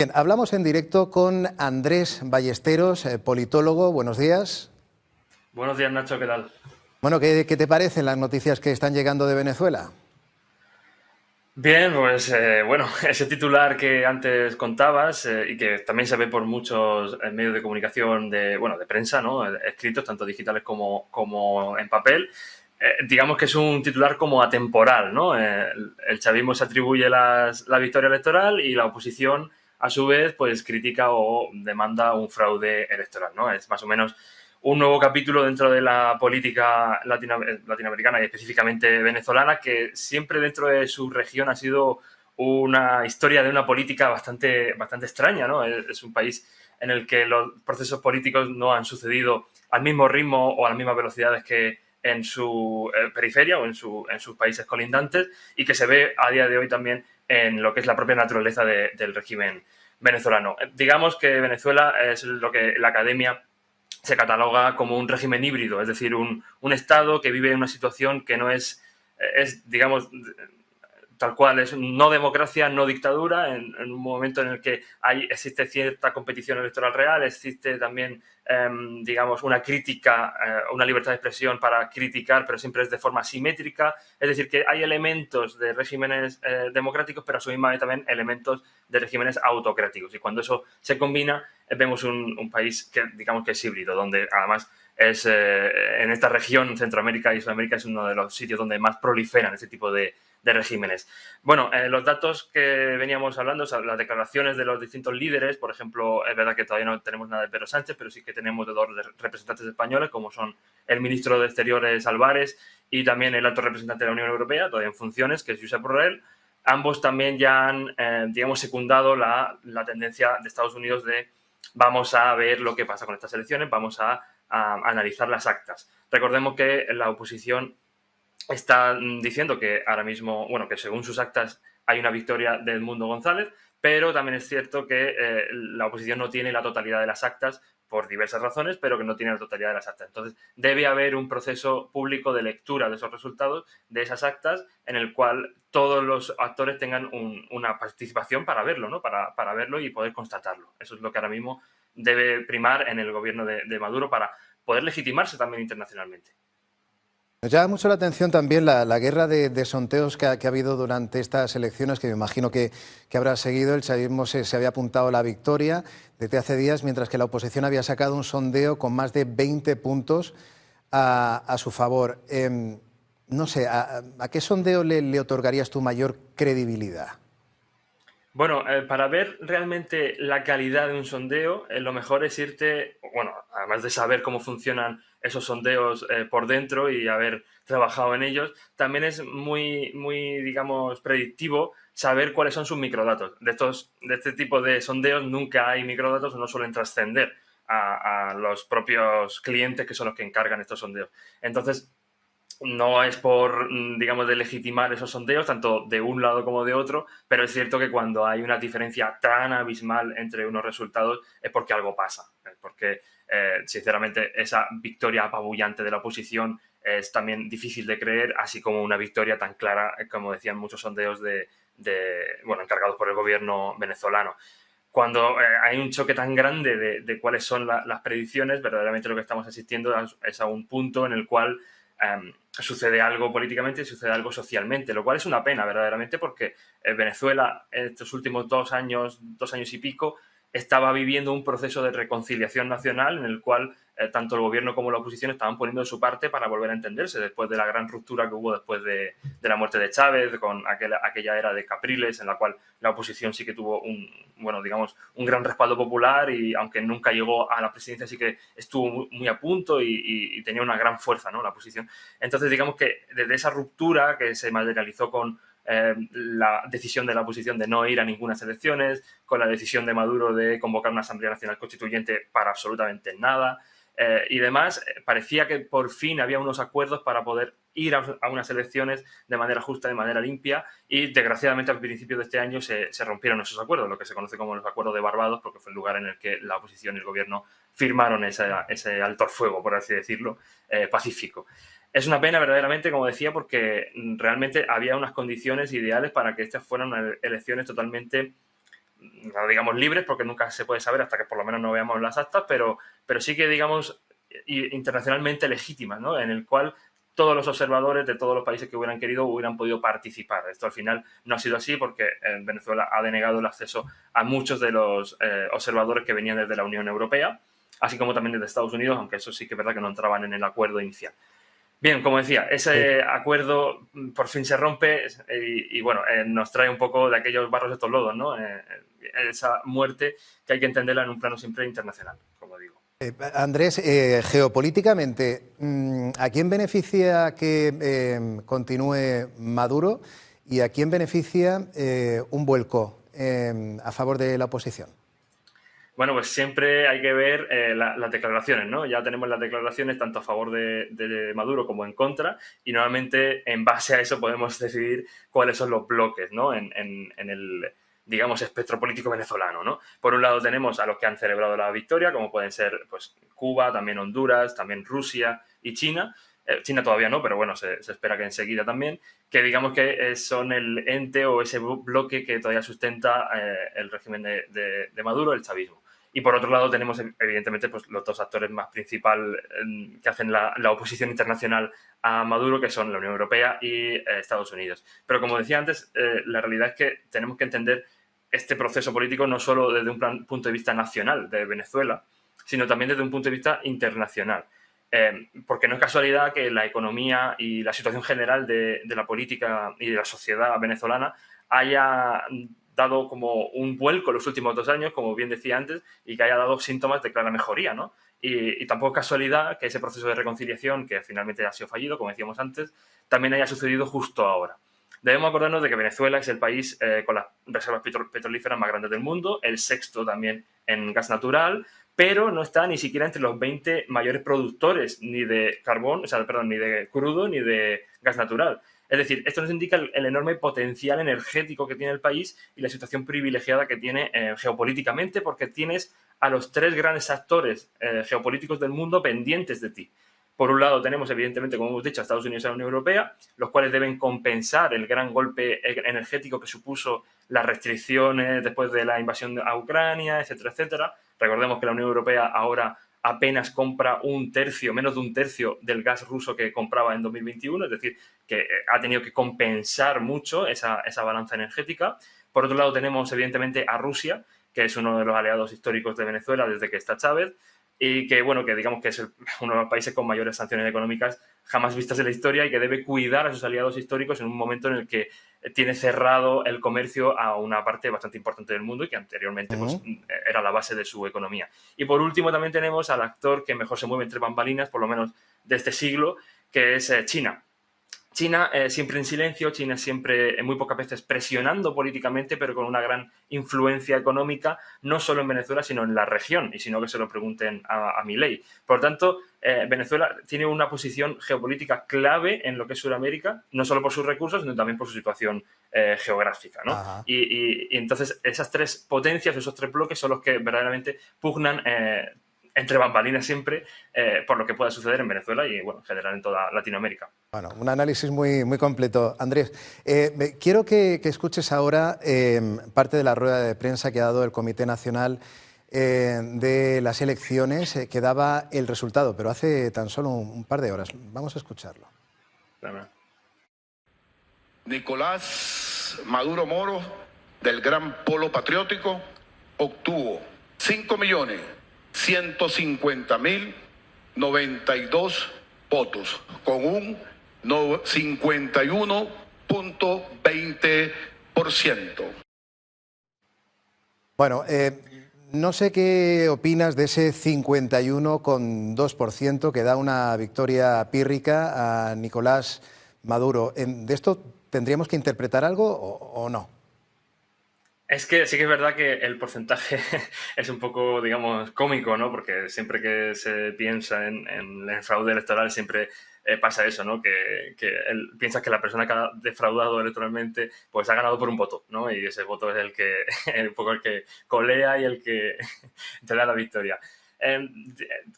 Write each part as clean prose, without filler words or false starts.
Bien, hablamos en directo con Andrés Ballesteros, politólogo. Buenos días. Buenos días, Nacho, ¿qué tal? Bueno, ¿qué te parecen las noticias que están llegando de Venezuela? Bien, pues bueno, ese titular que antes contabas y que también se ve por muchos medios de comunicación de prensa, ¿no? Escritos, tanto digitales como en papel, digamos que es un titular como atemporal, ¿no? El chavismo se atribuye la victoria electoral y la oposición, a su vez, pues critica o demanda un fraude electoral, ¿no? Es más o menos un nuevo capítulo dentro de la política latinoamericana y específicamente venezolana, que siempre dentro de su región ha sido una historia de una política bastante extraña, ¿no? Es un país en el que los procesos políticos no han sucedido al mismo ritmo o a las mismas velocidades que en su periferia o en sus países colindantes, y que se ve a día de hoy también en lo que es la propia naturaleza del régimen venezolano. Digamos que Venezuela es lo que la academia se cataloga como un régimen híbrido, es decir, un Estado que vive en una situación que no digamos, tal cual, es no democracia, no dictadura, en un momento en el que existe cierta competición electoral real, existe también, digamos, una crítica, una libertad de expresión para criticar, pero siempre es de forma simétrica, es decir, que hay elementos de regímenes democráticos, pero a su misma vez también elementos de regímenes autocráticos, y cuando eso se combina, vemos un país que, digamos, que es híbrido, donde además en esta región, Centroamérica y Sudamérica, es uno de los sitios donde más proliferan este tipo de regímenes. Bueno, los datos que veníamos hablando, o sea, las declaraciones de los distintos líderes, por ejemplo, es verdad que todavía no tenemos nada de Pedro Sánchez, pero sí que tenemos de dos representantes españoles, como son el ministro de Exteriores Álvarez y también el alto representante de la Unión Europea, todavía en funciones, que es Josep Borrell. Ambos también ya han, digamos, secundado la tendencia de Estados Unidos de vamos a ver lo que pasa con estas elecciones, vamos a analizar las actas. Recordemos que la oposición está diciendo que ahora mismo, bueno, que según sus actas hay una victoria de Edmundo González, pero también es cierto que la oposición no tiene la totalidad de las actas por diversas razones, pero que no tiene la totalidad de las actas. Entonces, debe haber un proceso público de lectura de esos resultados, de esas actas, en el cual todos los actores tengan una participación para verlo, ¿no? Para verlo y poder constatarlo. Eso es lo que ahora mismo debe primar en el gobierno de Maduro para poder legitimarse también internacionalmente. Nos llama mucho la atención también la guerra de sondeos que ha habido durante estas elecciones, que me imagino que habrá seguido. El chavismo se había apuntado a la victoria desde hace días, mientras que la oposición había sacado un sondeo con más de 20 puntos a su favor. No sé, ¿a qué sondeo le otorgarías tu mayor credibilidad? Bueno, para ver realmente la calidad de un sondeo, lo mejor es irte, bueno, además de saber cómo funcionan esos sondeos por dentro y haber trabajado en ellos, también es muy, digamos, predictivo saber cuáles son sus microdatos. De este tipo de sondeos nunca hay microdatos, no suelen trascender a los propios clientes, que son los que encargan estos sondeos. Entonces, no es por, digamos, de legitimar esos sondeos, tanto de un lado como de otro, pero es cierto que cuando hay una diferencia tan abismal entre unos resultados es porque algo pasa, porque, sinceramente, esa victoria apabullante de la oposición es también difícil de creer, así como una victoria tan clara, como decían muchos sondeos encargados por el gobierno venezolano. Cuando hay un choque tan grande de cuáles son las predicciones, verdaderamente lo que estamos asistiendo es a un punto en el cual sucede algo políticamente y sucede algo socialmente, lo cual es una pena verdaderamente, porque Venezuela en estos últimos 2 años y pico, estaba viviendo un proceso de reconciliación nacional en el cual tanto el gobierno como la oposición estaban poniendo de su parte para volver a entenderse después de la gran ruptura que hubo después de la muerte de Chávez, con aquella era de Capriles, en la cual la oposición sí que tuvo un gran respaldo popular, y aunque nunca llegó a la presidencia, sí que estuvo muy a punto y tenía una gran fuerza, ¿no?, la oposición. Entonces, digamos que desde esa ruptura que se materializó con la decisión de la oposición de no ir a ninguna elecciones, con la decisión de Maduro de convocar una Asamblea Nacional Constituyente para absolutamente nada, y demás, parecía que por fin había unos acuerdos para poder ir a unas elecciones de manera justa, de manera limpia, y desgraciadamente al principio de este año se rompieron esos acuerdos, lo que se conoce como los acuerdos de Barbados, porque fue el lugar en el que la oposición y el gobierno firmaron ese alto al fuego, por así decirlo, pacífico. Es una pena verdaderamente, como decía, porque realmente había unas condiciones ideales para que estas fueran unas elecciones totalmente no digamos libres, porque nunca se puede saber hasta que por lo menos no veamos las actas, pero sí que, digamos, internacionalmente legítimas, ¿no? En el cual todos los observadores de todos los países que hubieran querido hubieran podido participar. Esto al final no ha sido así porque Venezuela ha denegado el acceso a muchos de los observadores que venían desde la Unión Europea, así como también desde Estados Unidos, aunque eso sí que es verdad que no entraban en el acuerdo inicial. Bien, como decía, ese acuerdo por fin se rompe y bueno, nos trae un poco de aquellos barros de estos lodos, ¿no? Esa muerte que hay que entenderla en un plano siempre internacional, como digo. Andrés, geopolíticamente, ¿a quién beneficia que continúe Maduro y a quién beneficia un vuelco a favor de la oposición? Bueno, pues siempre hay que ver las declaraciones, ¿no? Ya tenemos las declaraciones tanto a favor de Maduro como en contra y normalmente en base a eso podemos decidir cuáles son los bloques, ¿no? En el, digamos, espectro político venezolano, ¿no? Por un lado tenemos a los que han celebrado la victoria, como pueden ser pues, Cuba, también Honduras, también Rusia y China. China todavía no, pero bueno, se espera que enseguida también, que digamos que son el ente o ese bloque que todavía sustenta el régimen de Maduro, el chavismo. Y por otro lado tenemos, evidentemente, pues, los dos actores más principales que hacen la oposición internacional a Maduro, que son la Unión Europea y Estados Unidos. Pero como decía antes, la realidad es que tenemos que entender este proceso político no solo desde un punto de vista nacional de Venezuela, sino también desde un punto de vista internacional. Porque no es casualidad que la economía y la situación general de la política y de la sociedad venezolana haya dado como un vuelco en los últimos 2 años, como bien decía antes, y que haya dado síntomas de clara mejoría, ¿no? Y tampoco es casualidad que ese proceso de reconciliación, que finalmente ha sido fallido, como decíamos antes, también haya sucedido justo ahora. Debemos acordarnos de que Venezuela es el país con las reservas petrolíferas más grandes del mundo, el sexto también en gas natural, pero no está ni siquiera entre los 20 mayores productores ni de carbón, o sea, perdón, ni de crudo ni de gas natural. Es decir, esto nos indica el enorme potencial energético que tiene el país y la situación privilegiada que tiene geopolíticamente, porque tienes a los 3 grandes actores geopolíticos del mundo pendientes de ti. Por un lado tenemos, evidentemente, como hemos dicho, a Estados Unidos y a la Unión Europea, los cuales deben compensar el gran golpe energético que supuso las restricciones después de la invasión a Ucrania, etcétera, etcétera. Recordemos que la Unión Europea ahora apenas compra menos de un tercio del gas ruso que compraba en 2021, es decir, que ha tenido que compensar mucho esa balanza energética. Por otro lado tenemos, evidentemente, a Rusia, que es uno de los aliados históricos de Venezuela desde que está Chávez, y que, bueno, que digamos que es uno de los países con mayores sanciones económicas jamás vistas en la historia y que debe cuidar a sus aliados históricos en un momento en el que tiene cerrado el comercio a una parte bastante importante del mundo y que anteriormente pues, era la base de su economía. Y por último también tenemos al actor que mejor se mueve entre bambalinas, por lo menos de este siglo, que es China. China siempre en silencio, China siempre muy pocas veces presionando políticamente, pero con una gran influencia económica, no solo en Venezuela, sino en la región, y si no que se lo pregunten a Milei. Por lo tanto, Venezuela tiene una posición geopolítica clave en lo que es Sudamérica, no solo por sus recursos, sino también por su situación geográfica, ¿no? Y entonces esas 3 potencias, esos 3 bloques son los que verdaderamente pugnan entre bambalinas siempre por lo que pueda suceder en Venezuela y, bueno, en general en toda Latinoamérica. Bueno, un análisis muy, muy completo. Andrés, quiero que escuches ahora parte de la rueda de prensa que ha dado el Comité Nacional de las Elecciones, que daba el resultado, pero hace tan solo un par de horas. Vamos a escucharlo. Nicolás Maduro Moro, del Gran Polo Patriótico, obtuvo 5.150.092 votos, con un 51.20%. Bueno, no sé qué opinas de ese 51,2% que da una victoria pírrica a Nicolás Maduro. ¿De esto tendríamos que interpretar algo o no? Es que sí que es verdad que el porcentaje es un poco, digamos, cómico, ¿no? Porque siempre que se piensa en el fraude electoral siempre pasa eso, ¿no? Que piensas que la persona que ha defraudado electoralmente pues ha ganado por un voto, ¿no? Y ese voto es el que un poco el que colea y el que te da la victoria.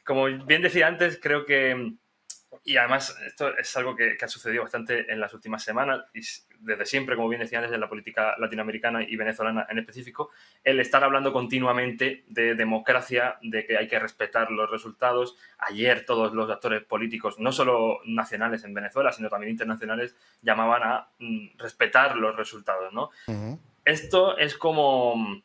Como bien decía antes, creo que Y además, esto es algo que ha sucedido bastante en las últimas semanas y desde siempre, como bien decía antes, en la política latinoamericana y venezolana en específico, el estar hablando continuamente de democracia, de que hay que respetar los resultados. Ayer todos los actores políticos, no solo nacionales en Venezuela, sino también internacionales, llamaban a respetar los resultados, ¿no? Esto es como...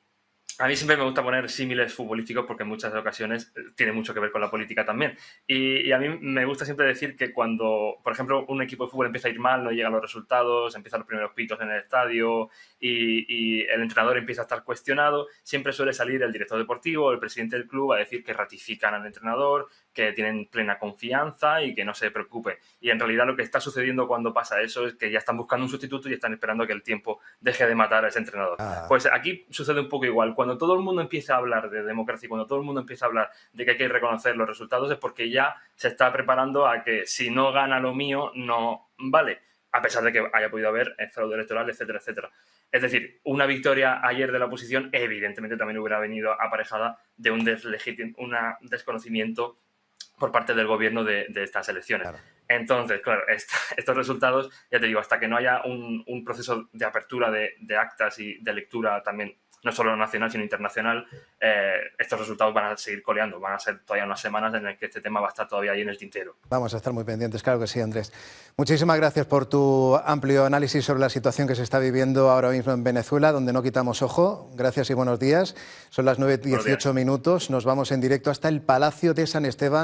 A mí siempre me gusta poner símiles futbolísticos porque en muchas ocasiones tiene mucho que ver con la política también. Y a mí me gusta siempre decir que cuando, por ejemplo, un equipo de fútbol empieza a ir mal, no llegan los resultados, empiezan los primeros pitos en el estadio y el entrenador empieza a estar cuestionado, siempre suele salir el director deportivo o el presidente del club a decir que ratifican al entrenador, que tienen plena confianza y que no se preocupe. Y en realidad lo que está sucediendo cuando pasa eso es que ya están buscando un sustituto y están esperando que el tiempo deje de matar a ese entrenador. Pues aquí sucede un poco igual. Cuando todo el mundo empieza a hablar de democracia y cuando todo el mundo empieza a hablar de que hay que reconocer los resultados es porque ya se está preparando a que si no gana lo mío, no vale, a pesar de que haya podido haber fraude electoral, etcétera, etcétera. Es decir, una victoria ayer de la oposición evidentemente también hubiera venido aparejada de un desconocimiento por parte del gobierno de estas elecciones. Claro. Entonces, claro, estos resultados, ya te digo, hasta que no haya un proceso de apertura de actas y de lectura también, no solo nacional, sino internacional, estos resultados van a seguir coleando. Van a ser todavía unas semanas en las que este tema va a estar todavía ahí en el tintero. Vamos a estar muy pendientes, claro que sí, Andrés. Muchísimas gracias por tu amplio análisis sobre la situación que se está viviendo ahora mismo en Venezuela, donde no quitamos ojo. Gracias y buenos días. Son las 9:18 minutos. Nos vamos en directo hasta el Palacio de San Esteban.